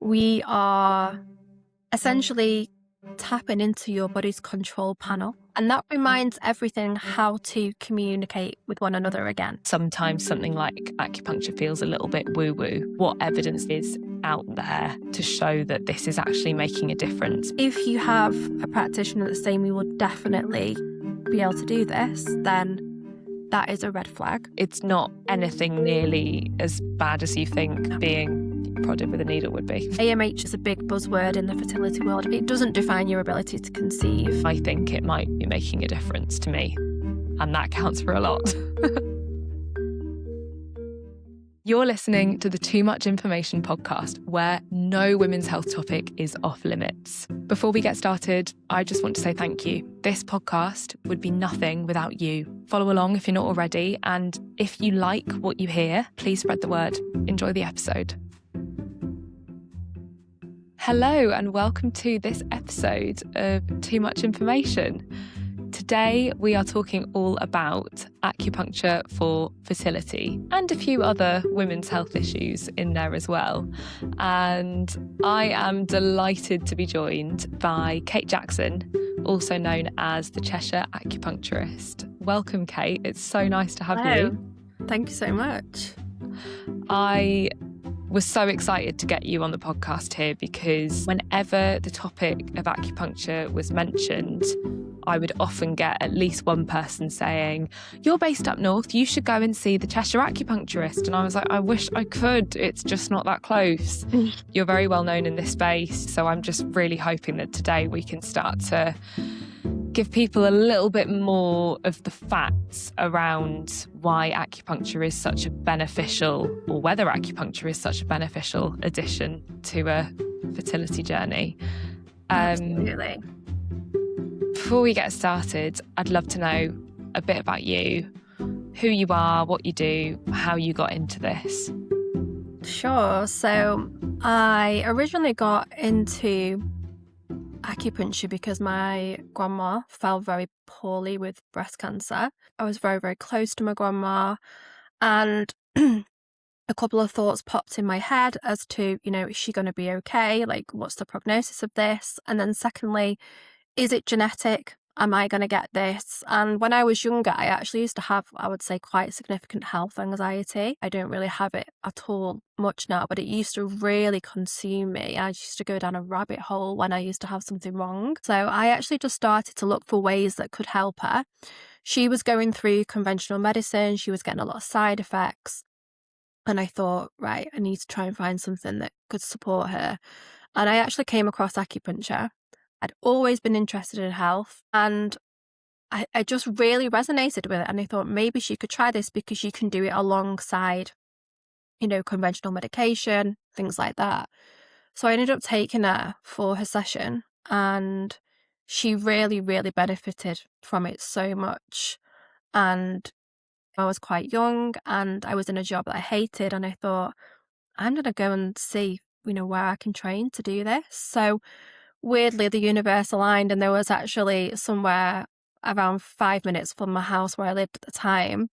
We are essentially tapping into your body's control panel, and that reminds everything how to communicate with one another again. Sometimes something like acupuncture feels a little bit woo-woo. What evidence is out there to show that this is actually making a difference? If you have a practitioner that's saying we will definitely be able to do this, then that is a red flag. It's not anything nearly as bad as you think being prodded with a needle would be. AMH is a big buzzword in the fertility world. It doesn't define your ability to conceive. I think it might be making a difference to me, and that counts for a lot. You're listening to the Too Much Information podcast, where no women's health topic is off limits. Before we get started, I just want to say thank you. This podcast would be nothing without you. Follow along if you're not already, and if you like what you hear, please spread the word. Enjoy the episode. Hello, and welcome to this episode of Too Much Information. Today, we are talking all about acupuncture for fertility and a few other women's health issues in there as well. And I am delighted to be joined by Kate Jackson, also known as the Cheshire Acupuncturist. Welcome, Kate. It's so nice to have you. Thank you so much. I was so excited to get you on the podcast here because whenever the topic of acupuncture was mentioned, I would often get at least one person saying, "You're based up north, you should go and see the Cheshire Acupuncturist." And I was like, I wish I could, it's just not that close. You're very well known in this space, so I'm just really hoping that today we can start to give people a little bit more of the facts around why acupuncture is such a beneficial, or whether acupuncture is such a beneficial addition to a fertility journey. Absolutely. Before we get started, I'd love to know a bit about you, who you are, what you do, how you got into this. Sure. So I originally got into acupuncture because my grandma fell very poorly with breast cancer. I was very, very close to my grandma, and a couple of thoughts popped in my head as to, is she going to be okay? Like, what's the prognosis of this? And then secondly, is it genetic? Am I going to get this? And when I was younger, I actually used to have, I would say, quite significant health anxiety. I don't really have it at all much now, but it used to really consume me. I used to go down a rabbit hole when I used to have something wrong. So I actually just started to look for ways that could help her. She was going through conventional medicine. She was getting a lot of side effects. And I thought, right, I need to try and find something that could support her. And I actually came across acupuncture. I'd always been interested in health, and I just really resonated with it. And I thought maybe she could try this because you can do it alongside, conventional medication, things like that. So I ended up taking her for her session, and she really, really benefited from it so much. And I was quite young and I was in a job that I hated, and I thought, I'm going to go and see, where I can train to do this. So weirdly, the universe aligned, and there was actually somewhere around 5 minutes from my house where I lived at the time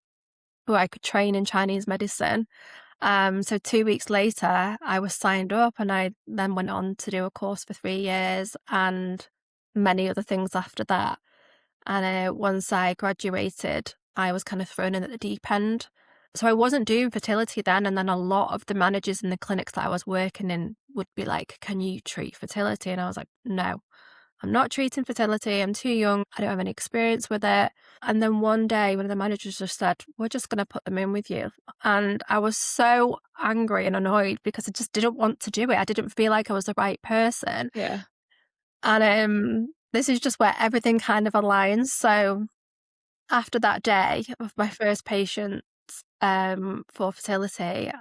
where I could train in Chinese medicine. So 2 weeks later, I was signed up, and I then went on to do a course for 3 years and many other things after that. And once I graduated, I was kind of thrown in at the deep end. So I wasn't doing fertility then, and then a lot of the managers in the clinics that I was working in would be like, "Can you treat fertility?" And I was like, "No, I'm not treating fertility. I'm too young. I don't have any experience with it." And then one day, one of the managers just said, "We're just going to put them in with you." And I was so angry and annoyed because I just didn't want to do it. I didn't feel like I was the right person. Yeah. And this is just where everything kind of aligns. So after that day of my first patient for fertility,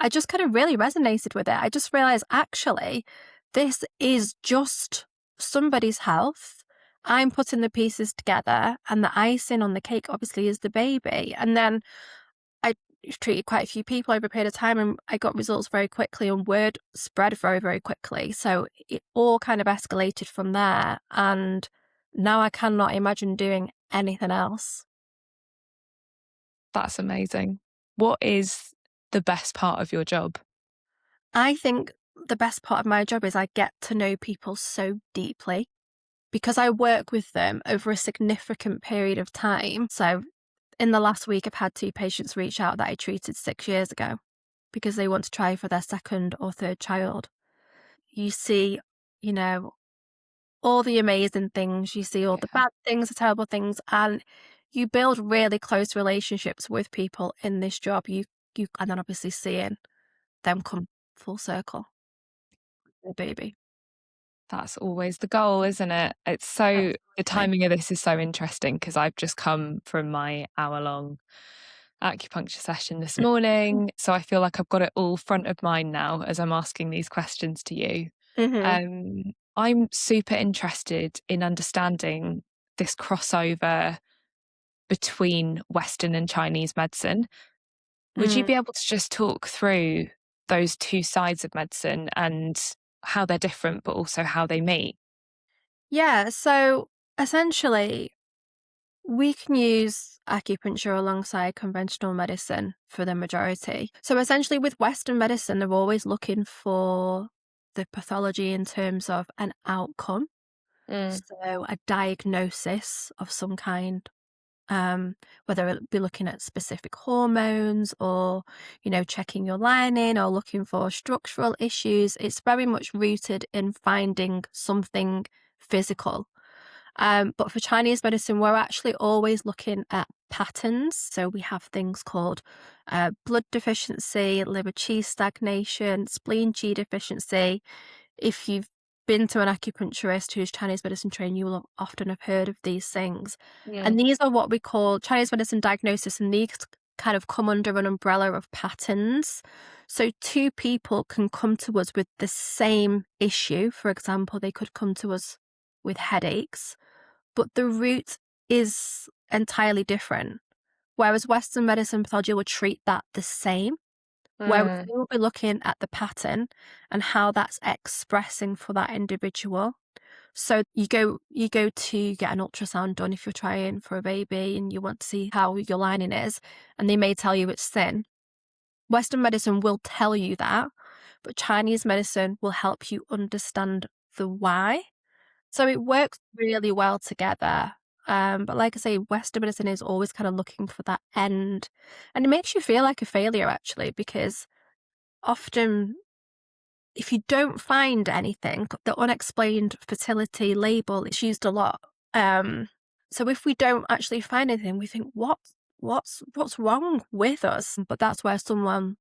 I just kind of really resonated with it. I just realized, actually, this is just somebody's health. I'm putting the pieces together, and the icing on the cake obviously is the baby. And then I treated quite a few people over a period of time, and I got results very quickly, and word spread very, very quickly. So it all kind of escalated from there. And now I cannot imagine doing anything else. That's amazing. What is the best part of your job? I think the best part of my job is I get to know people so deeply because I work with them over a significant period of time. So in the last week, I've had 2 patients reach out that I treated 6 years ago because they want to try for their second or third child. You see, you know, all the amazing things, you see all the Yeah. bad things, the terrible things, and you build really close relationships with people in this job. You and then obviously seeing them come full circle, their baby. That's always the goal, isn't it? The Absolutely. timing of this is so interesting because I've just come from my hour-long acupuncture session this morning. So I feel like I've got it all front of mind now as I'm asking these questions to you. Mhm. I'm super interested in understanding this crossover between Western and Chinese medicine. Would you Mm. be able to just talk through those two sides of medicine and how they're different, but also how they meet? Yeah, so essentially, we can use acupuncture alongside conventional medicine for the majority. So essentially, with Western medicine, they're always looking for the pathology in terms of an outcome. Mm, So a diagnosis of some kind, um, whether it be looking at specific hormones or, checking your lining or looking for structural issues. It's very much rooted in finding something physical. But for Chinese medicine, we're actually always looking at patterns. So we have things called blood deficiency, liver qi stagnation, spleen qi deficiency. If you've been to an acupuncturist who's Chinese medicine trained, you will often have heard of these things. mm, And these are what we call Chinese medicine diagnosis, and these kind of come under an umbrella of patterns. So two people can come to us with the same issue. For example, they could come to us with headaches, but the root is entirely different. Whereas Western medicine pathology will treat that the same, whereas mm. we will be looking at the pattern and how that's expressing for that individual. So you go to get an ultrasound done if you're trying for a baby and you want to see how your lining is, and they may tell you it's thin. Western medicine will tell you that, but Chinese medicine will help you understand the why. So it works really well together. But like I say, Western medicine is always kind of looking for that end. And it makes you feel like a failure actually, because often if you don't find anything, the unexplained fertility label is used a lot. Um, so if we don't actually find anything, we think, what's wrong with us? But that's where someone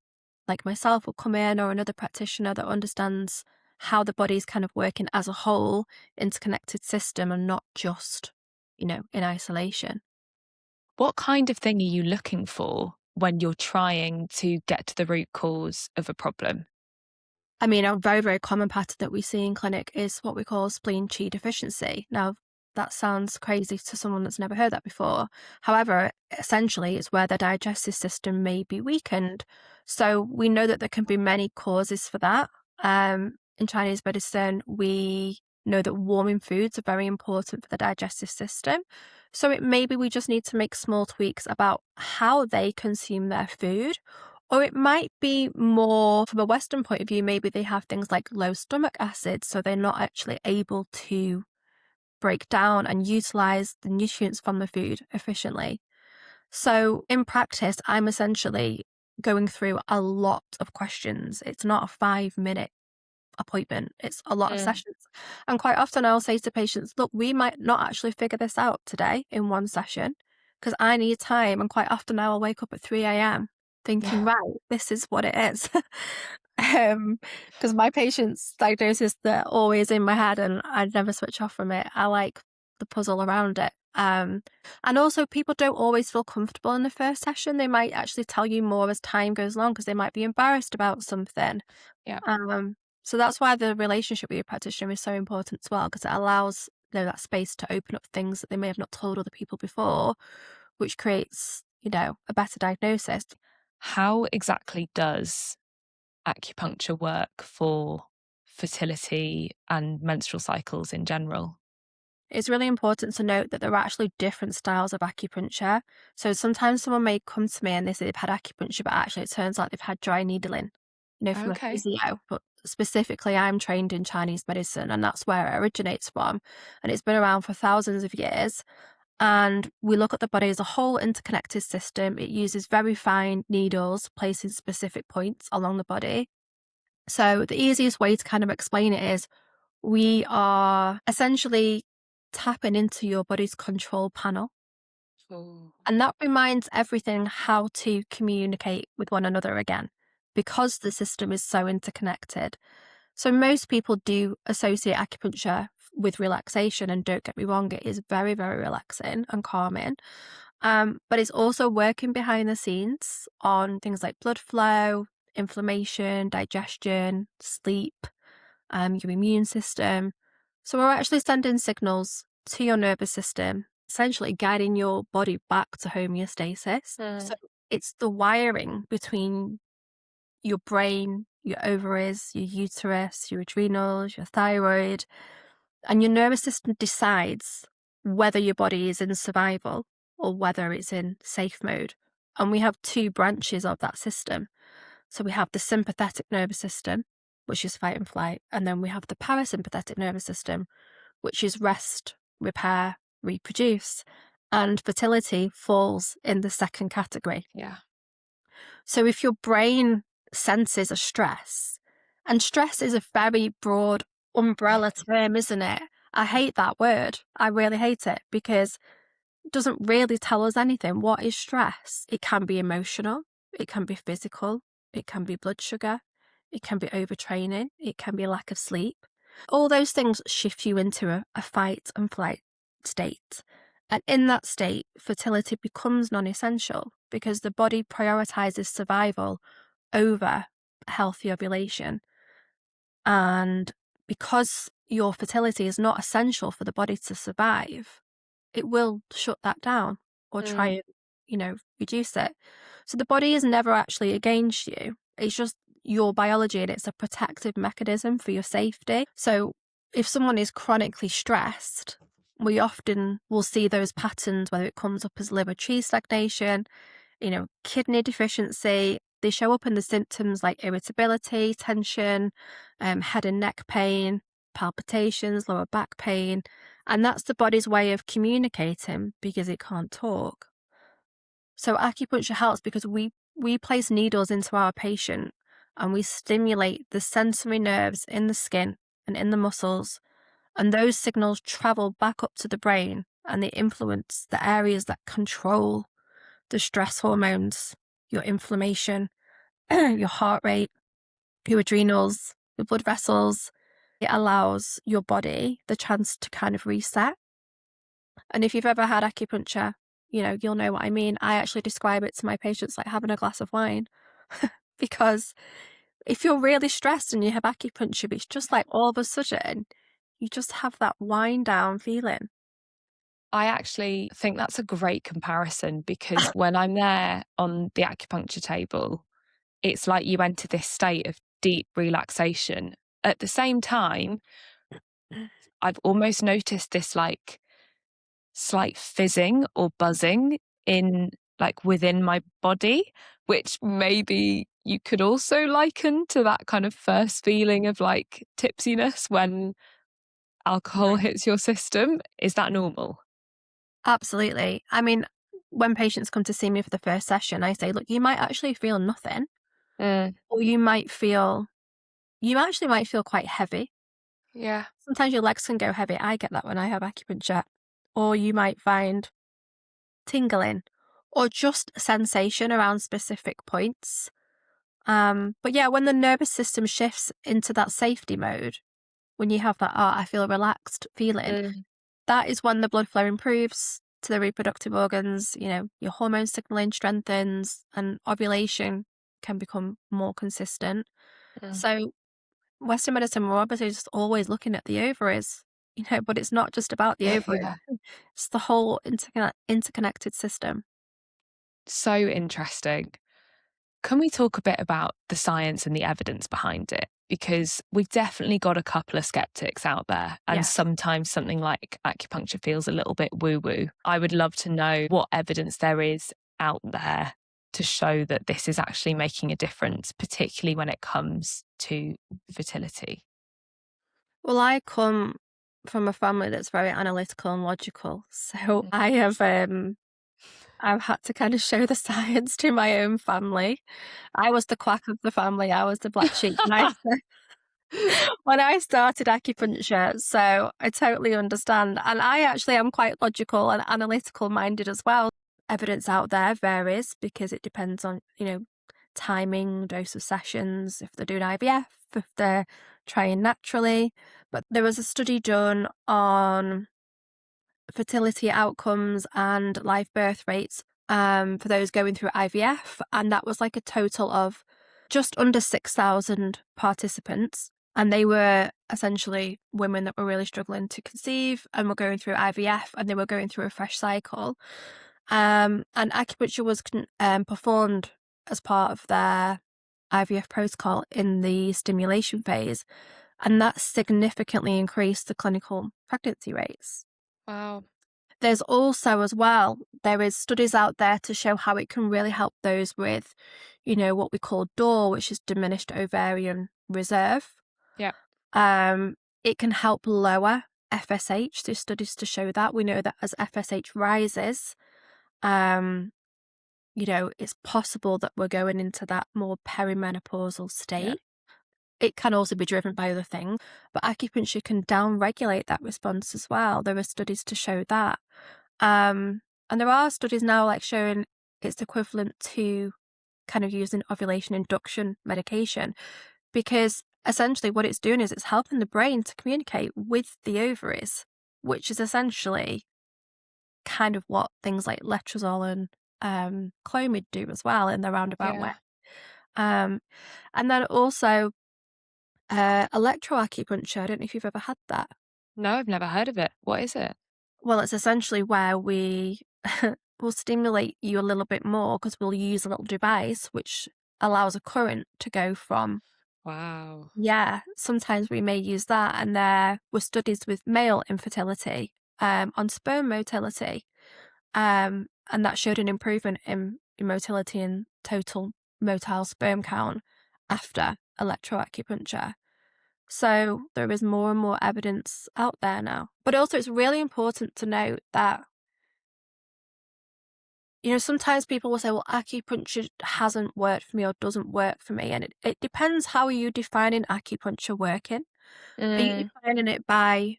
like myself will come in, or another practitioner that understands how the body's kind of working as a whole interconnected system and not just, in isolation. What kind of thing are you looking for when you're trying to get to the root cause of a problem? I mean, a very, very common pattern that we see in clinic is what we call spleen chi deficiency. Now, that sounds crazy to someone that's never heard that before. However, essentially, it's where the digestive system may be weakened. So we know that there can be many causes for that. In Chinese medicine, we know that warming foods are very important for the digestive system. So maybe we just need to make small tweaks about how they consume their food, or it might be more from a Western point of view, maybe they have things like low stomach acid, so they're not actually able to break down and utilize the nutrients from the food efficiently. So in practice, I'm essentially going through a lot of questions. It's not a 5-minute appointment, it's a lot of Mm. sessions. And quite often I'll say to patients, look, we might not actually figure this out today in one session because I need time. And quite often I will wake up at 3 a.m. thinking, right, this is what it is. Because my patients' diagnosis, they're always in my head and I never switch off from it. I like the puzzle around it. And also people don't always feel comfortable in the first session. They might actually tell you more as time goes along because they might be embarrassed about something. Yeah. So that's why the relationship with your practitioner is so important as well, because it allows that space to open up things that they may have not told other people before, which creates, a better diagnosis. How exactly does acupuncture work for fertility and menstrual cycles in general? It's really important to note that there are actually different styles of acupuncture. So sometimes someone may come to me and they say they've had acupuncture, but actually it turns out they've had dry needling, from a Okay. physio. But specifically, I'm trained in Chinese medicine, and that's where it originates from. And it's been around for thousands of years. And we look at the body as a whole interconnected system. It uses very fine needles placed in specific points along the body. So the easiest way to kind of explain it is we are essentially tapping into your body's control panel. Oh. And that reminds everything how to communicate with one another again, because the system is so interconnected. So most people do associate acupuncture with relaxation, and don't get me wrong, it is very, very relaxing and calming. But it's also working behind the scenes on things like blood flow, inflammation, digestion, sleep, your immune system. So we're actually sending signals to your nervous system, essentially guiding your body back to homeostasis. So it's the wiring between your brain, your ovaries, your uterus, your adrenals, your thyroid, and your nervous system decides whether your body is in survival or whether it's in safe mode. And we have two branches of that system. So we have the sympathetic nervous system, which is fight and flight, and then we have the parasympathetic nervous system, which is rest, repair, reproduce. And fertility falls in the second category. Yeah. So if your brain senses a stress, and stress is a very broad umbrella term, isn't it? I hate that word. I really hate it because it doesn't really tell us anything. What is stress? It can be emotional, it can be physical, it can be blood sugar, it can be overtraining, it can be lack of sleep. All those things shift you into a fight and flight state. And in that state, fertility becomes non-essential because the body prioritizes survival over healthy ovulation. And because your fertility is not essential for the body to survive, it will shut that down or try and, reduce it. So the body is never actually against you. It's just your biology, and it's a protective mechanism for your safety. So if someone is chronically stressed, we often will see those patterns, whether it comes up as liver tree stagnation, kidney deficiency. They show up in the symptoms like irritability, tension, head and neck pain, palpitations, lower back pain. And that's the body's way of communicating because it can't talk. So acupuncture helps because we place needles into our patient and we stimulate the sensory nerves in the skin and in the muscles. And those signals travel back up to the brain and they influence the areas that control the stress hormones, your inflammation, your heart rate, your adrenals, your blood vessels. It allows your body the chance to kind of reset. And if you've ever had acupuncture, you'll know what I mean. I actually describe it to my patients like having a glass of wine because if you're really stressed and you have acupuncture, it's just like all of a sudden you just have that wind down feeling. I actually think that's a great comparison because when I'm there on the acupuncture table, it's like you enter this state of deep relaxation. At the same time, I've almost noticed this like slight fizzing or buzzing within my body, which maybe you could also liken to that kind of first feeling of like tipsiness when alcohol hits your system. Is that normal? Absolutely. I mean, when patients come to see me for the first session, I say, look, you might actually feel nothing, or you actually might feel quite heavy. Yeah. Sometimes your legs can go heavy. I get that when I have acupuncture. Or you might find tingling or just sensation around specific points. But yeah, when the nervous system shifts into that safety mode, when you have that, I feel relaxed feeling, that is when the blood flow improves to the reproductive organs, your hormone signaling strengthens and ovulation can become more consistent. So Western medicine, we're obviously just always looking at the ovaries, but it's not just about the ovaries. Yeah. It's the whole interconnected system. So interesting. Can we talk a bit about the science and the evidence behind it? Because we've definitely got a couple of skeptics out there, and sometimes something like acupuncture feels a little bit woo-woo. I would love to know what evidence there is out there to show that this is actually making a difference, particularly when it comes to fertility? Well, I come from a family that's very analytical and logical, so Mm. I've had to kind of show the science to my own family. I was the quack of the family. I was the black sheep when I started acupuncture, so I totally understand. And I actually am quite logical and analytical minded as well. Evidence out there varies because it depends on, timing, dose of sessions, if they're doing IVF, if they're trying naturally. But there was a study done on fertility outcomes and live birth rates for those going through IVF, and that was like a total of just under 6,000 participants. And they were essentially women that were really struggling to conceive and were going through IVF, and they were going through a fresh cycle. And acupuncture was performed as part of their IVF protocol in the stimulation phase, and that significantly increased the clinical pregnancy rates. Wow. There's also as well, there is studies out there to show how it can really help those with, what we call DOR, which is diminished ovarian reserve. Yeah. It can help lower FSH. There's studies to show that. We know that as FSH rises, it's possible that we're going into that more perimenopausal state. Yeah. It can also be driven by other things, but acupuncture can down-regulate that response as well. There are studies to show that. And there are studies now like showing it's equivalent to kind of using ovulation induction medication, because essentially what it's doing is it's helping the brain to communicate with the ovaries, which is essentially kind of what things like letrozole and Clomid do as well in the roundabout way. And then also electroacupuncture. I don't know if you've ever had that. No, I've never heard of it. What is it? Well, it's essentially where we will stimulate you a little bit more because we'll use a little device which allows a current to go from. Wow. Yeah, sometimes we may use that. And there were studies with male infertility on sperm motility. And that showed an improvement in motility and total motile sperm count after electroacupuncture. So there is more and more evidence out there now. But also it's really important to note that, sometimes people will say, well, acupuncture hasn't worked for me or doesn't work for me. And it depends how are you defining acupuncture working. Are you defining it by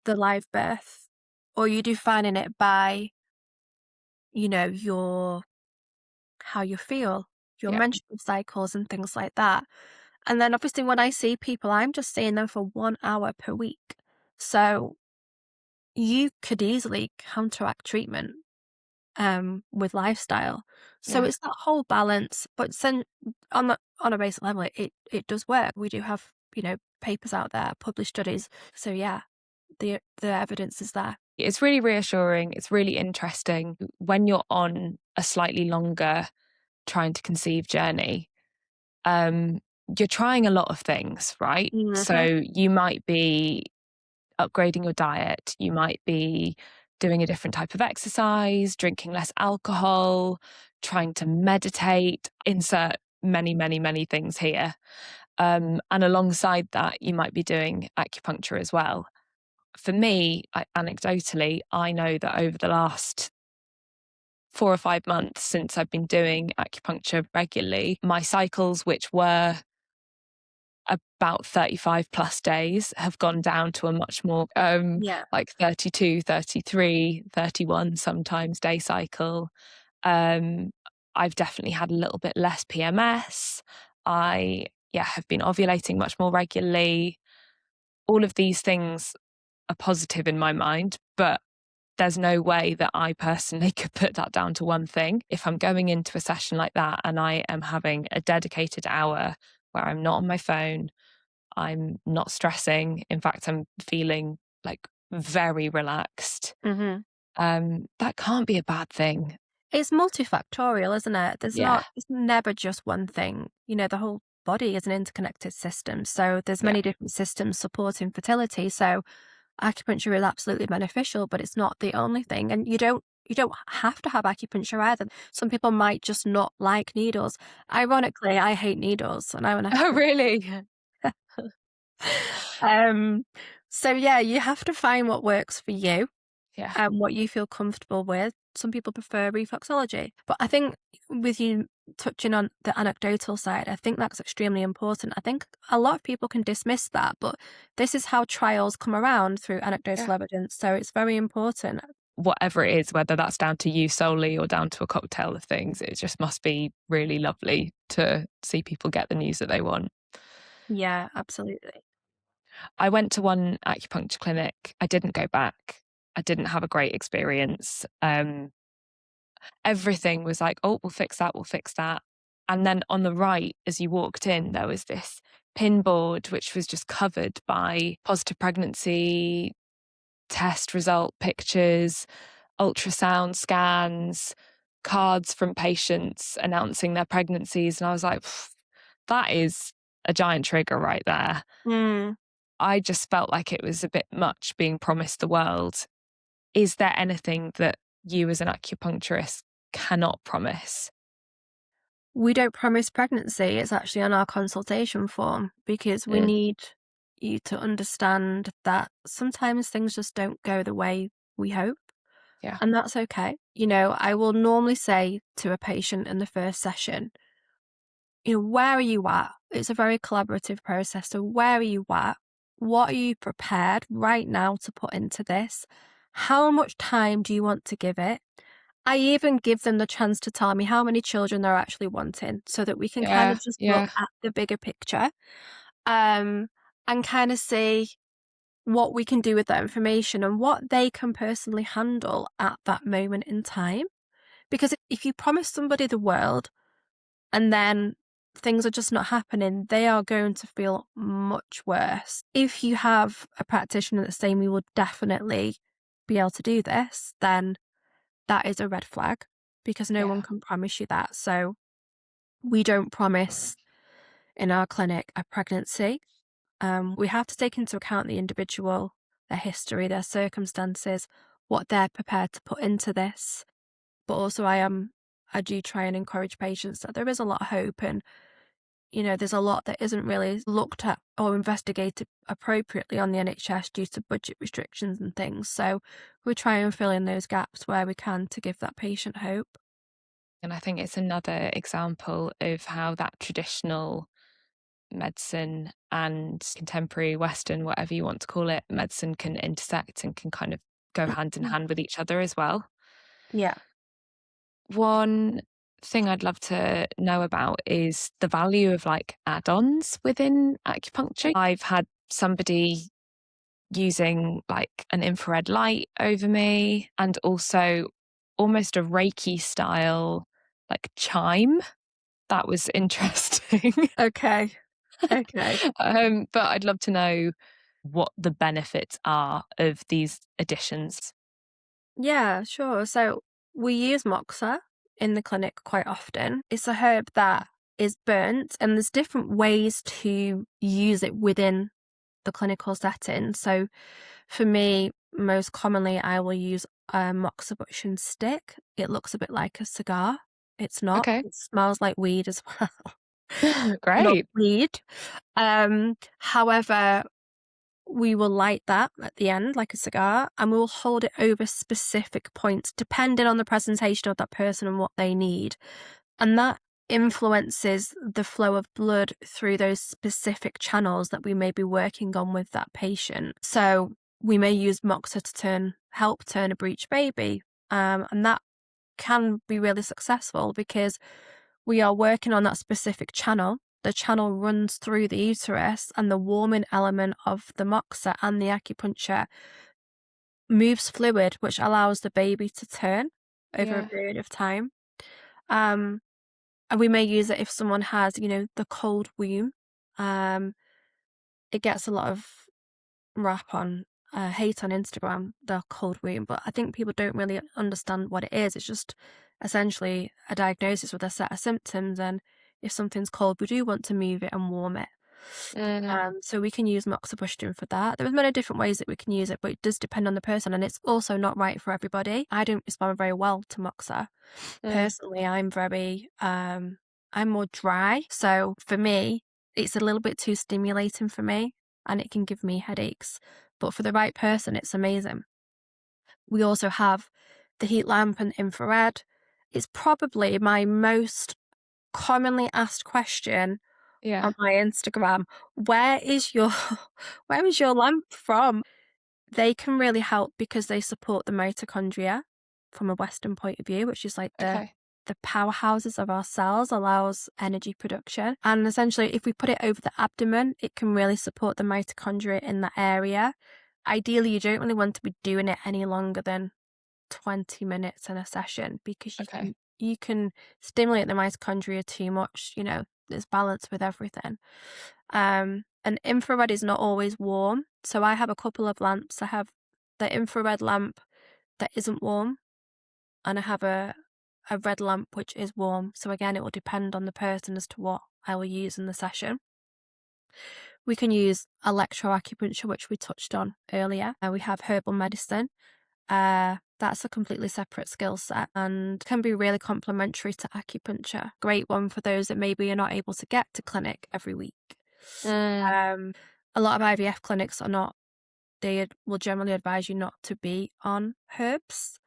the live birth? Or are you defining it by, how you feel, your Yeah. menstrual cycles and things like that? And then obviously when I see people, I'm just seeing them for 1 hour per week. So you could easily counteract treatment with lifestyle. So Yeah. it's that whole balance, but then on a basic level, it does work. We do have, papers out there, published studies. So yeah, the evidence is there. It's really reassuring. It's really interesting when you're on a slightly longer trying to conceive journey. You're trying a lot of things, right? Mhm. So you might be upgrading your diet, you might be doing a different type of exercise, drinking less alcohol, trying to meditate, insert many, many, many things here. And alongside that, you might be doing acupuncture as well. For me, anecdotally, I know that over the last 4 or 5 months since I've been doing acupuncture regularly, my cycles, which were about 35 plus days, have gone down to a much more Yeah. like 32, 33, 31 sometimes day cycle. I've definitely had a little bit less PMS. I have been ovulating much more regularly. All of these things are positive in my mind, but there's no way that I personally could put that down to one thing. If I'm going into a session like that and I am having a dedicated hour where I'm not on my phone, I'm not stressing, in fact, I'm feeling like very relaxed, Hmm. that can't be a bad thing. It's multifactorial, isn't it? Yeah, It's never just one thing. The whole body is an interconnected system. So there's yeah, many different systems supporting fertility. So acupuncture is absolutely beneficial, but it's not the only thing. And you don't, You don't have to have acupuncture either. Some people might just not like needles. Ironically, I hate needles and I'm an Oh, really? acupuncturist. Um, so yeah, you have to find what works for you Yeah. and what you feel comfortable with. Some people prefer reflexology, but I think with you touching on the anecdotal side, I think that's extremely important. I think a lot of people can dismiss that, but this is how trials come around through Yeah. anecdotal evidence. So it's very important. Whatever it is, whether that's down to you solely or down to a cocktail of things, it just must be really lovely to see people get the news that they want. Yeah, absolutely. I went to one acupuncture clinic. I didn't go back. I didn't have a great experience. Everything was like, oh, we'll fix that, we'll fix that. And then on the right, as you walked in, there was this pin board, which was just covered by positive pregnancy test result pictures, ultrasound scans, cards from patients announcing their pregnancies. And I was like, that is a giant trigger right there. Mm. I just felt like it was a bit much being promised the world. Is there anything that you as an acupuncturist cannot promise? We don't promise pregnancy. It's actually on our consultation form because we Mm, need you to understand that sometimes things just don't go the way we hope. yeah, And that's okay. You know, I will normally say to a patient in the first session, you know, where are you at? It's a very collaborative process. So, where are you at? What are you prepared right now to put into this? How much time do you want to give it? I even give them the chance to tell me how many children they're actually wanting so that we can kind yeah, of just look yeah, at the bigger picture um, and kind of see what we can do with that information and what they can personally handle at that moment in time. Because if you promise somebody the world and then things are just not happening, they are going to feel much worse. If you have a practitioner that's saying we will definitely be able to do this, then that is a red flag because no one yeah, can promise you that. So we don't promise in our clinic a pregnancy. We have to take into account the individual, their history, their circumstances, what they're prepared to put into this. But also I do try and encourage patients that there is a lot of hope and, you know, there's a lot that isn't really looked at or investigated appropriately on the NHS due to budget restrictions and things. So we try and fill in those gaps where we can to give that patient hope. and I think it's another example of how that traditional medicine and contemporary Western, whatever you want to call it, medicine can intersect and can kind of go hand in Mm. hand with each other as well. Yeah. One thing I'd love to know about is the value of like add-ons within acupuncture. I've had somebody using like an infrared light over me and also almost a Reiki style like chime. That was interesting. Okay. Okay. But I'd love to know what the benefits are of these additions. Yeah, sure. So we use moxa in the clinic quite often. It's a herb that is burnt, and there's different ways to use it within the clinical setting. So for me, most commonly, I will use a moxibustion stick. It looks a bit like a cigar. It's not. Okay. It smells like weed as well. Not Great. weed. However, we will light that at the end like a cigar and we will hold it over specific points depending on the presentation of that person and what they need. And that influences the flow of blood through those specific channels that we may be working on with that patient. So we may use Moxa to help turn a breech baby. And that can be really successful because we are working on that specific channel. The channel runs through the uterus, and the warming element of the moxa and the acupuncture moves fluid, which allows the baby to turn over a Yeah. period of time. Um, and we may use it if someone has, you know, the cold womb. Um, it gets a lot of hate on Instagram, the cold womb, but I think people don't really understand what it is. It's just essentially a diagnosis with a set of symptoms, and if something's cold, we do want to move it and warm it. Mm, So we can use moxibustion for that. There's many different ways that we can use it, but it does depend on the person, and it's also not right for everybody. I don't respond very well to moxa. mm, Personally, I'm more dry. So for me, it's a little bit too stimulating for me, and it can give me headaches. But for the right person, it's amazing. We also have the heat lamp and infrared. It's probably my most commonly asked question yeah. on my Instagram. Where is your where is your lamp from? They can really help because they support the mitochondria from a Western point of view, which is like Okay. the powerhouses of our cells, allows energy production. And essentially, if we put it over the abdomen, it can really support the mitochondria in that area. Ideally, you don't really want to be doing it any longer than 20 minutes in a session, because Okay. you can stimulate the mitochondria too much. There's balance with everything. And infrared is not always warm. So I have a couple of lamps. I have the infrared lamp that isn't warm, and I have a red lamp which is warm. So again, it will depend on the person as to what I will use in the session. We can use electroacupuncture, which we touched on earlier. We have herbal medicine. That's a completely separate skill set and can be really complementary to acupuncture. Great one for those that maybe are not able to get to clinic every week. Mm, A lot of IVF clinics they will generally advise you not to be on herbs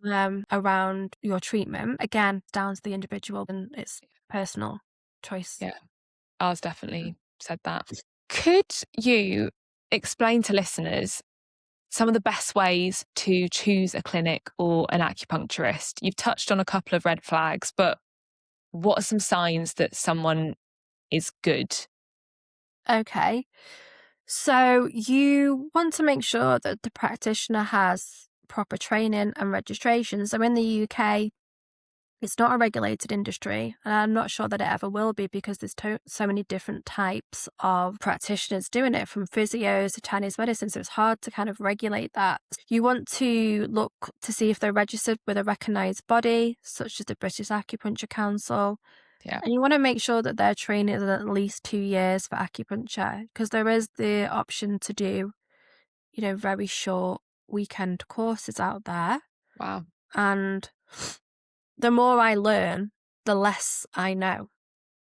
around your treatment. Again, down to the individual, and it's personal choice. yeah. Ours definitely said that. Could you explain to listeners some of the best ways to choose a clinic or an acupuncturist? You've touched on a couple of red flags, but what are some signs that someone is good? Okay. So you want to make sure that the practitioner has proper training and registration. So in the UK, it's not a regulated industry, and I'm not sure that it ever will be, because there's so many different types of practitioners doing it, from physios to Chinese medicine, so it's hard to kind of regulate that. You want to look to see if they're registered with a recognised body, such as the British Acupuncture Council, Yeah. and you want to make sure that their training is at least 2 years for acupuncture, because there is the option to do, very short weekend courses out there. Wow. And the more I learn, the less I know.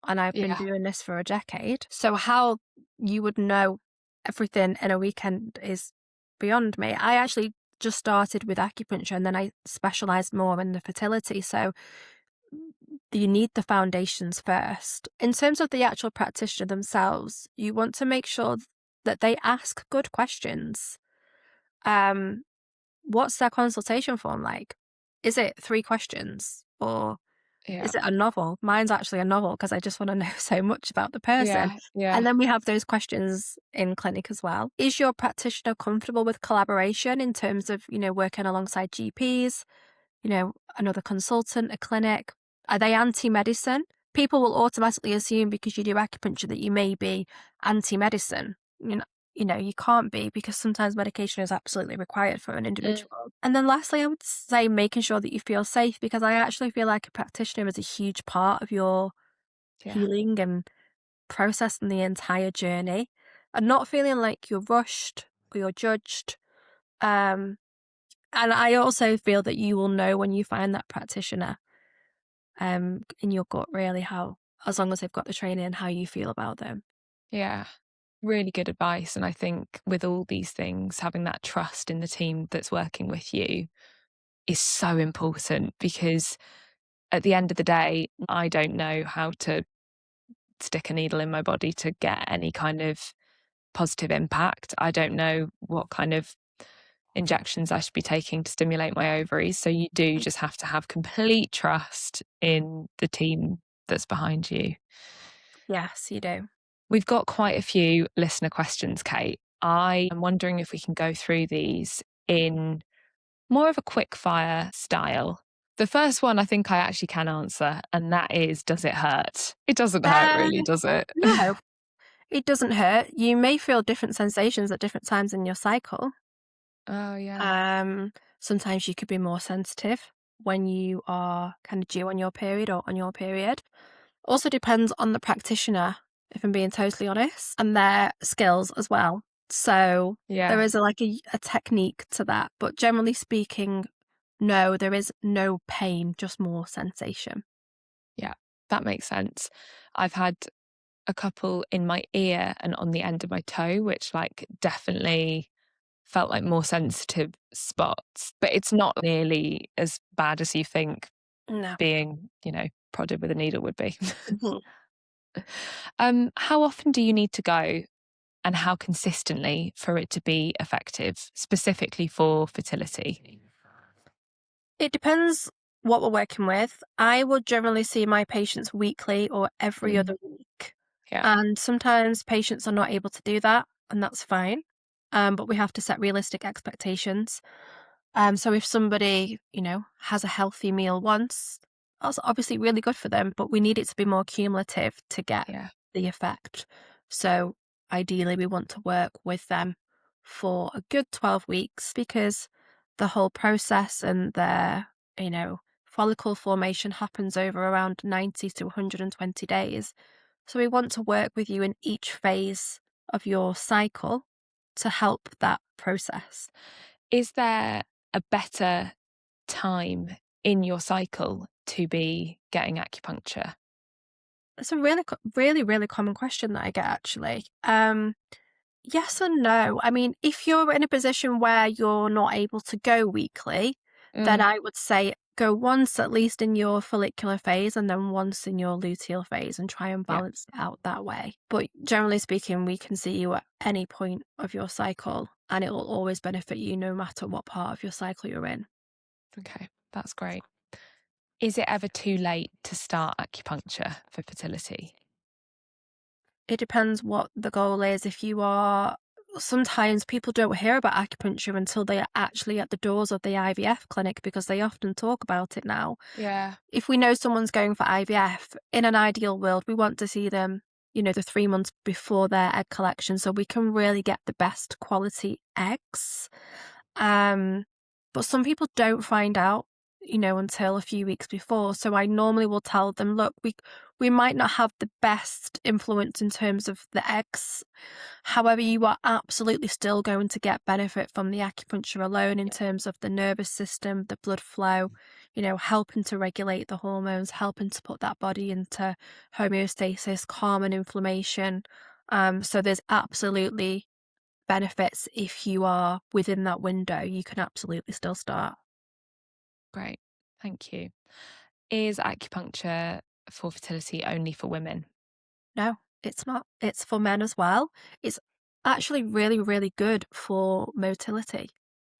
And I've been Yeah. doing this for a decade. So how you would know everything in a weekend is beyond me. I actually just started with acupuncture, and then I specialized more in the fertility. So you need the foundations first. In terms of the actual practitioner themselves, you want to make sure that they ask good questions. Um, what's their consultation form like? Is it 3 questions, or Yeah. is it a novel? Mine's actually a novel, because I just want to know so much about the person. Yeah. Yeah. And then we have those questions in clinic as well. Is your practitioner comfortable with collaboration in terms of, working alongside GPs, another consultant, a clinic? Are they anti-medicine? People will automatically assume, because you do acupuncture, that you may be anti-medicine. You can't be, because sometimes medication is absolutely required for an Mm, individual. And then lastly, I would say making sure that you feel safe, because I actually feel like a practitioner is a huge part of your yeah. healing and processing the entire journey, and not feeling like you're rushed or you're judged. Um, and I also feel that you will know when you find that practitioner in your gut, really, how, as long as they've got the training, how you feel about them. Yeah. Really good advice. And I think with all these things, having that trust in the team that's working with you is so important, because at the end of the day, I don't know how to stick a needle in my body to get any kind of positive impact. I don't know what kind of injections I should be taking to stimulate my ovaries. So you do just have to have complete trust in the team that's behind you. Yes, you do. We've got quite a few listener questions, Kate. I am wondering if we can go through these in more of a quick fire style. The first one I think I actually can answer, and that is, does it hurt? It doesn't hurt, Uh, really, does it? no, it doesn't hurt. You may feel different sensations at different times in your cycle. Oh, yeah. Um, Sometimes you could be more sensitive when you are kind of due on your period or on your period. Also depends on the practitioner if I'm being totally honest, and their skills as well. So there Yeah. is a technique to that. But generally speaking, no, there is no pain, just more sensation. Yeah. That makes sense. I've had a couple in my ear and on the end of my toe, which like definitely felt like more sensitive spots, but it's not nearly as bad as you think No. being, prodded with a needle would be. Mhm. How often do you need to go and how consistently for it to be effective, specifically for fertility? It depends what we're working with. I would generally see my patients weekly or every Mm, other week. yeah, And sometimes patients are not able to do that, and that's fine. But we have to set realistic expectations. So if somebody, has a healthy meal once, that's obviously really good for them, but we need it to be more cumulative to get yeah, the effect. So ideally, we want to work with them for a good 12 weeks because the whole process and their, follicle formation happens over around 90 to 120 days. So we want to work with you in each phase of your cycle to help that process. Is there a better time in your cycle to be getting acupuncture? It's a really, really common question that I get actually. Yes and no. I mean, if you're in a position where you're not able to go weekly, then Mm, I would say go once at least in your follicular phase and then once in your luteal phase and try and yeah, balance it out that way. But generally speaking, we can see you at any point of your cycle and it will always benefit you no matter what part of your cycle you're in. okay, that's great. Is it ever too late to start acupuncture for fertility? It depends what the goal is. If you are sometimes people don't hear about acupuncture until they are actually at the doors of the IVF clinic because they often talk about it now. Yeah, If we know someone's going for IVF, in an ideal world, we want to see them, the 3 months before their egg collection so we can really get the best quality eggs. Um, but some people don't find out, until a few weeks before. So I normally will tell them, look, we might not have the best influence in terms of the eggs. However, you are absolutely still going to get benefit from the acupuncture alone in yeah, terms of the nervous system, the blood flow, helping to regulate the hormones, helping to put that body into homeostasis, calm and inflammation. So there's absolutely benefits if you are within that window. You can absolutely still start. great. Thank you. Is acupuncture for fertility only for women? No, it's not. It's for men as well. It's actually really, really good for motility.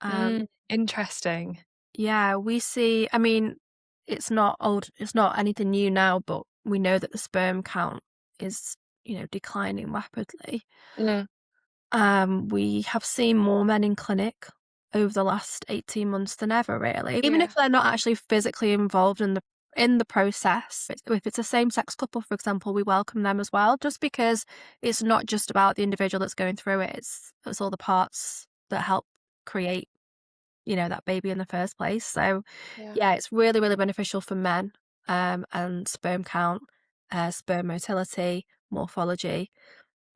Um, Interesting. yeah, we see, I mean, it's not anything new now, but we know that the sperm count is, declining rapidly. Mm, We have seen more men in clinic over the last 18 months than ever, really. Even if yeah, they're not actually physically involved in the process. If it's a same-sex couple, for example, we welcome them as well, just because it's not just about the individual that's going through it. It's all the parts that help create, that baby in the first place. So yeah, yeah, it's really, really beneficial for men, and sperm count, sperm motility, morphology.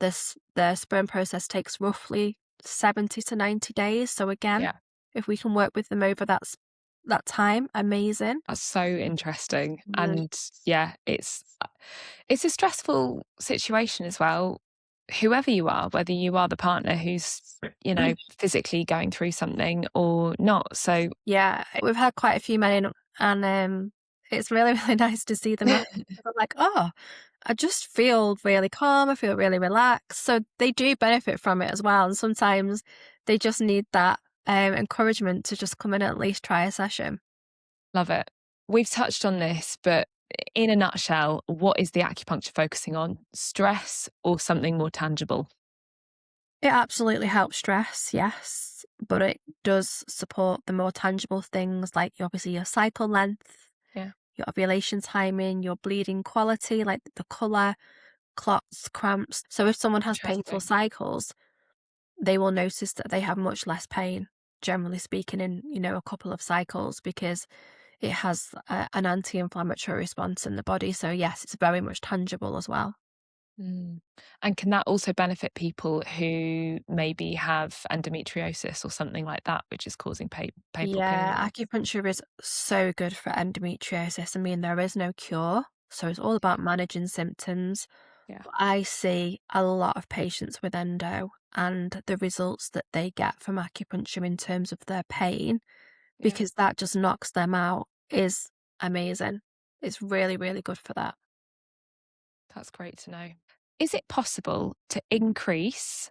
The sperm process takes roughly 70 to 90 days. So again, yeah. if we can work with them over that time, amazing. That's so interesting. Mm. And yeah, it's a stressful situation as well. Whoever you are, whether you are the partner who's, physically going through something or not. So Yeah, we've had quite a few men in, and it's really, really nice to see them after. I'm like, oh, I just feel really calm. I feel really relaxed. So they do benefit from it as well. And sometimes they just need that encouragement to just come in and at least try a session. love it. We've touched on this, but in a nutshell, what is the acupuncture focusing on? Stress or something more tangible? It absolutely helps stress, yes, but it does support the more tangible things like obviously your cycle length, Yeah. your ovulation timing, your bleeding quality, like the colour, clots, cramps. So if someone has painful Interesting. cycles, they will notice that they have much less pain, generally speaking, in, a couple of cycles because it has an anti-inflammatory response in the body. So yes, it's very much tangible as well. Mm. And can that also benefit people who maybe have endometriosis or something like that, which is causing painful Yeah, periods? acupuncture is so good for endometriosis. I mean, there is no cure, so it's all about managing symptoms. Yeah. I see a lot of patients with endo and the results that they get from acupuncture in terms of their pain, Yeah. because that just knocks them out, is amazing. It's really, really good for that. That's great to know. Is it possible to increase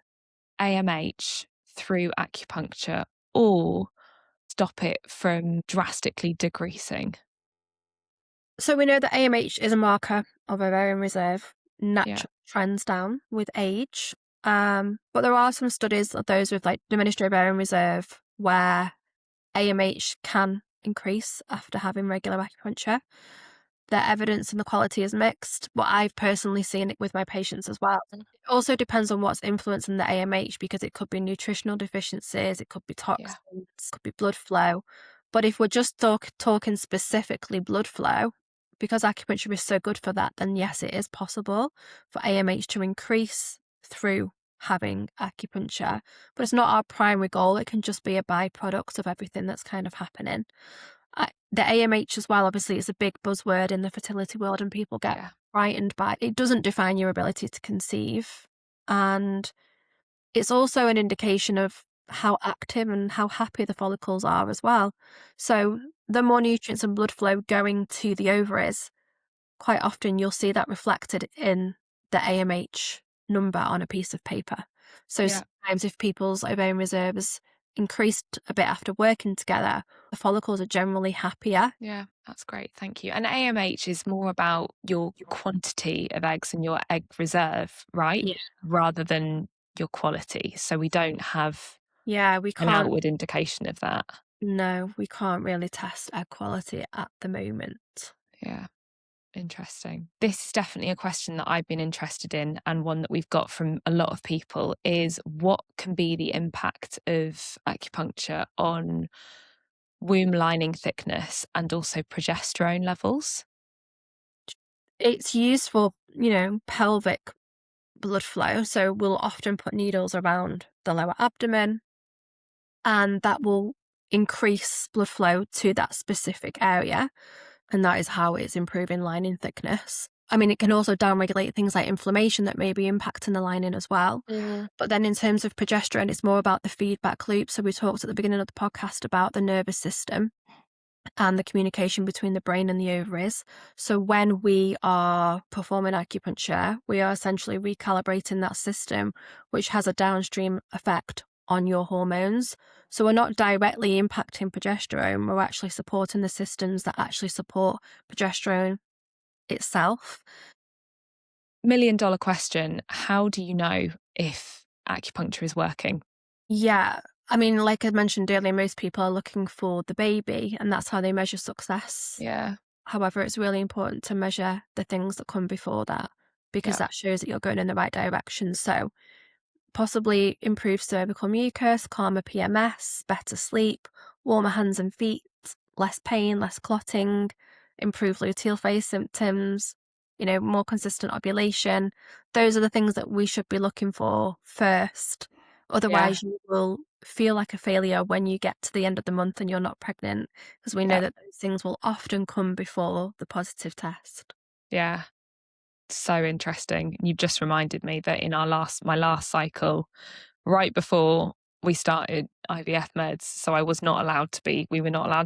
AMH through acupuncture or stop it from drastically decreasing? So we know that AMH is a marker of ovarian reserve. Yeah. Natural trends down with age. But there are some studies of those with like diminished ovarian reserve where AMH can increase after having regular acupuncture. The evidence and the quality is mixed, but I've personally seen it with my patients as well. Mm. It also depends on what's influencing the AMH because it could be nutritional deficiencies, it could be Yeah. toxins, it could be blood flow. But if we're just talking specifically blood flow, because acupuncture is so good for that, then yes, it is possible for AMH to increase through having acupuncture. But it's not our primary goal. It can just be a byproduct of everything that's kind of happening. The AMH as well, obviously, is a big buzzword in the fertility world, and people get Yeah. frightened by it. It doesn't define your ability to conceive. And it's also an indication of how active and how happy the follicles are as well. So, the more nutrients and blood flow going to the ovaries, quite often you'll see that reflected in the AMH number on a piece of paper. So Yeah. sometimes if people's ovarian reserves increased a bit after working together, the follicles are generally happier. Yeah, that's great. Thank you. And AMH is more about your quantity of eggs and your egg reserve, right? Yeah. Rather than your quality. So we don't have Yeah, we an can't, outward indication of that. no, we can't really test egg quality at the moment. Yeah. Interesting. This is definitely a question that I've been interested in, and one that we've got from a lot of people is what can be the impact of acupuncture on womb lining thickness and also progesterone levels? It's used for, pelvic blood flow. So we'll often put needles around the lower abdomen, and that will increase blood flow to that specific area. And that is how it's improving lining thickness. I mean, it can also downregulate things like inflammation that may be impacting the lining as well. Mm. But then in terms of progesterone, it's more about the feedback loop. So we talked at the beginning of the podcast about the nervous system and the communication between the brain and the ovaries. So when we are performing acupuncture, we are essentially recalibrating that system, which has a downstream effect on your hormones. So we're not directly impacting progesterone, we're actually supporting the systems that actually support progesterone itself. $1 million question. How do you know if acupuncture is working? Yeah. I mean, like I mentioned earlier, most people are looking for the baby, and that's how they measure success. Yeah. However, it's really important to measure the things that come before that because Yeah. that shows that you're going in the right direction. So, possibly improved cervical mucus, calmer PMS, better sleep, warmer hands and feet, less pain, less clotting, improved luteal phase symptoms, more consistent ovulation. Those are the things that we should be looking for first. Yeah. Otherwise, you will feel like a failure when you get to the end of the month and you're not pregnant, because we know Yeah. that those things will often come before the positive test. Yeah. So interesting. You've just reminded me that in my last cycle, right before we started IVF meds, so we were not allowed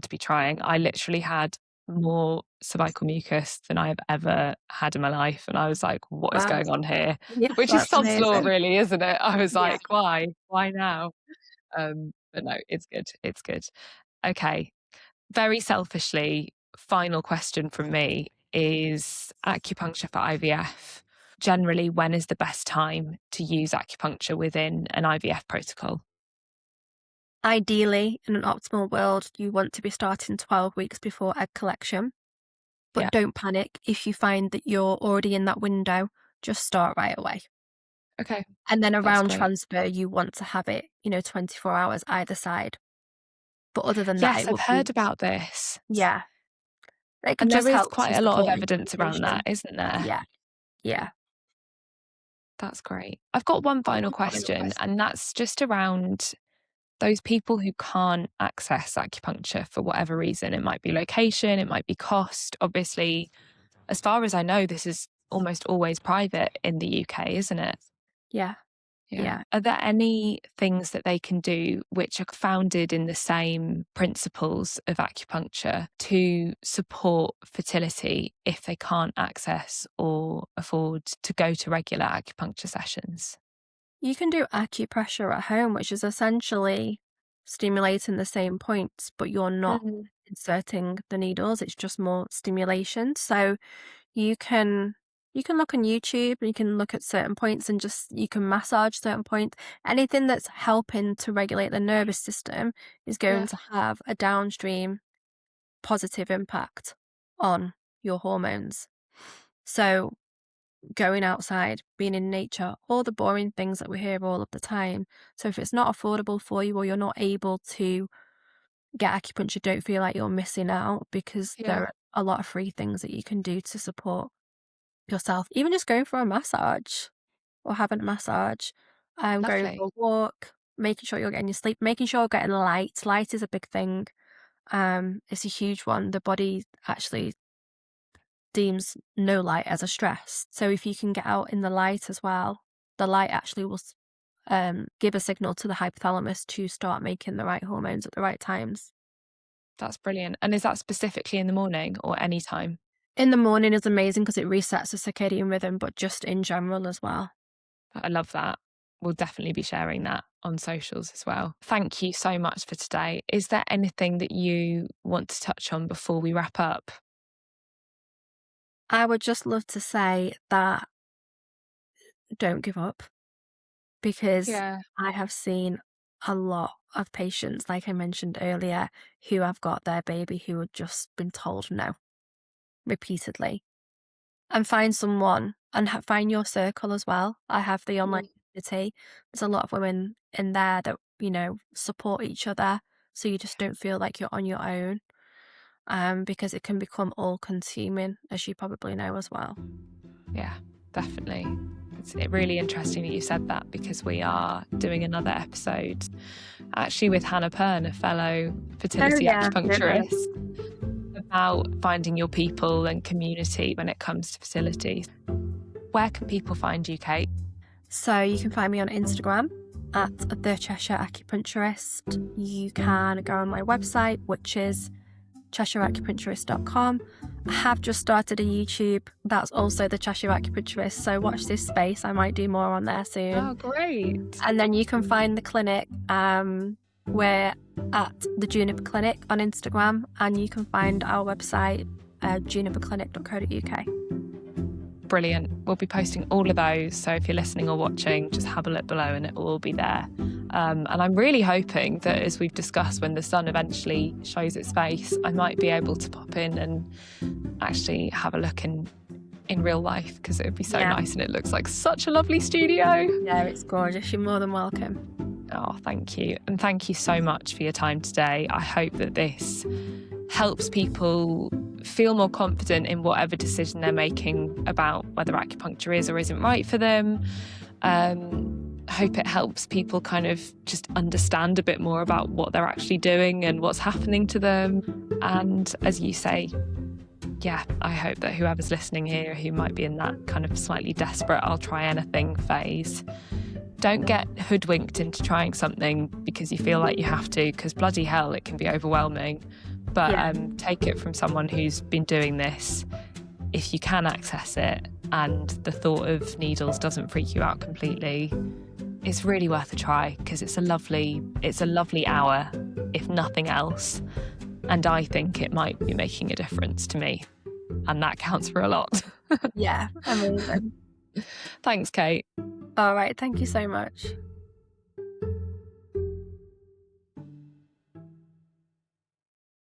to be trying. I literally had more cervical mucus than I have ever had in my life. And I was like, what is Wow. going on here? Yeah, Which is that's sod's law, amazing. really, isn't it? I was Yeah. like, why? Why now? But no, it's good. It's good. Okay. Very selfishly, final question from me is acupuncture for IVF. Generally, when is the best time to use acupuncture within an IVF protocol? Ideally, in an optimal world, you want to be starting 12 weeks before egg collection, but Yeah. don't panic if you find that you're already in that window, just start right away. Okay. And then That's around great. transfer, you want to have it, 24 hours either side. But other than that, Yes, it I've would be, heard about this. yeah, it can And there just is help to quite a lot of support evidence around that, lubrication. isn't there? Yeah, yeah. That's great. I've got one final question, and that's just around those people who can't access acupuncture for whatever reason. It might be location, it might be cost. Obviously, as far as I know, this is almost always private in the UK, isn't it? Yeah. Yeah. Are there any things that they can do which are founded in the same principles of acupuncture to support fertility if they can't access or afford to go to regular acupuncture sessions? You can do acupressure at home, which is essentially stimulating the same points, but you're not Mhm. inserting the needles. It's just more stimulation. So you can look on YouTube and you can look at certain points and just you can massage certain points. Anything that's helping to regulate the nervous system is going Yeah. to have a downstream positive impact on your hormones. So going outside, being in nature, all the boring things that we hear all of the time. So if it's not affordable for you or you're not able to get acupuncture, don't feel like you're missing out, because there Yeah. are a lot of free things that you can do to support yourself. Even just going for a massage or having a massage, going for Lovely. a walk, making sure you're getting your sleep, making sure you're getting light. Light is a big thing. It's a huge one. The body actually deems no light as a stress. So if you can get out in the light as well, the light actually will give a signal to the hypothalamus to start making the right hormones at the right times. That's brilliant. And is that specifically in the morning or any time? In the morning is amazing because it resets the circadian rhythm, but just in general as well. I love that. We'll definitely be sharing that on socials as well. Thank you so much for today. Is there anything that you want to touch on before we wrap up? I would just love to say that don't give up, because Yeah. I have seen a lot of patients, like I mentioned earlier, who have got their baby who have just been told no repeatedly. And find someone and find your circle as well. I have the online community. There's a lot of women in there that, support each other. So you just don't feel like you're on your own. Because it can become all consuming, as you probably know as well. Yeah, definitely. It's really interesting that you said that, because we are doing another episode actually with Hannah Pern, a fellow fertility acupuncturist, about finding your people and community when it comes to fertility. Where can people find you, Kate? So you can find me on Instagram at the Cheshire Acupuncturist. You can go on my website, which is CheshireAcupuncturist.com. I have just started a YouTube that's also the Cheshire Acupuncturist, so watch this space. I might do more on there soon. Oh, great. And then you can find the clinic. We're at the Juniper Clinic on Instagram, and you can find our website, juniperclinic.co.uk. Brilliant. We'll be posting all of those. So if you're listening or watching, just have a look below and it will all be there. And I'm really hoping that, as we've discussed, when the sun eventually shows its face, I might be able to pop in and actually have a look in real life, because it would be so nice, and it looks like such a lovely studio. Yeah, it's gorgeous. You're more than welcome. Oh, thank you. And thank you so much for your time today. I hope that this helps people feel more confident in whatever decision they're making about whether acupuncture is or isn't right for them. I hope it helps people kind of just understand a bit more about what they're actually doing and what's happening to them. And as you say, yeah, I hope that whoever's listening here who might be in that kind of slightly desperate, I'll try anything phase, don't get hoodwinked into trying something because you feel like you have to, because bloody hell, it can be overwhelming. But take it from someone who's been doing this. If you can access it and the thought of needles doesn't freak you out completely, it's really worth a try, because it's a lovely hour, if nothing else. And I think it might be making a difference to me. And that counts for a lot. Yeah, amazing. Thanks, Kate. All right, thank you so much.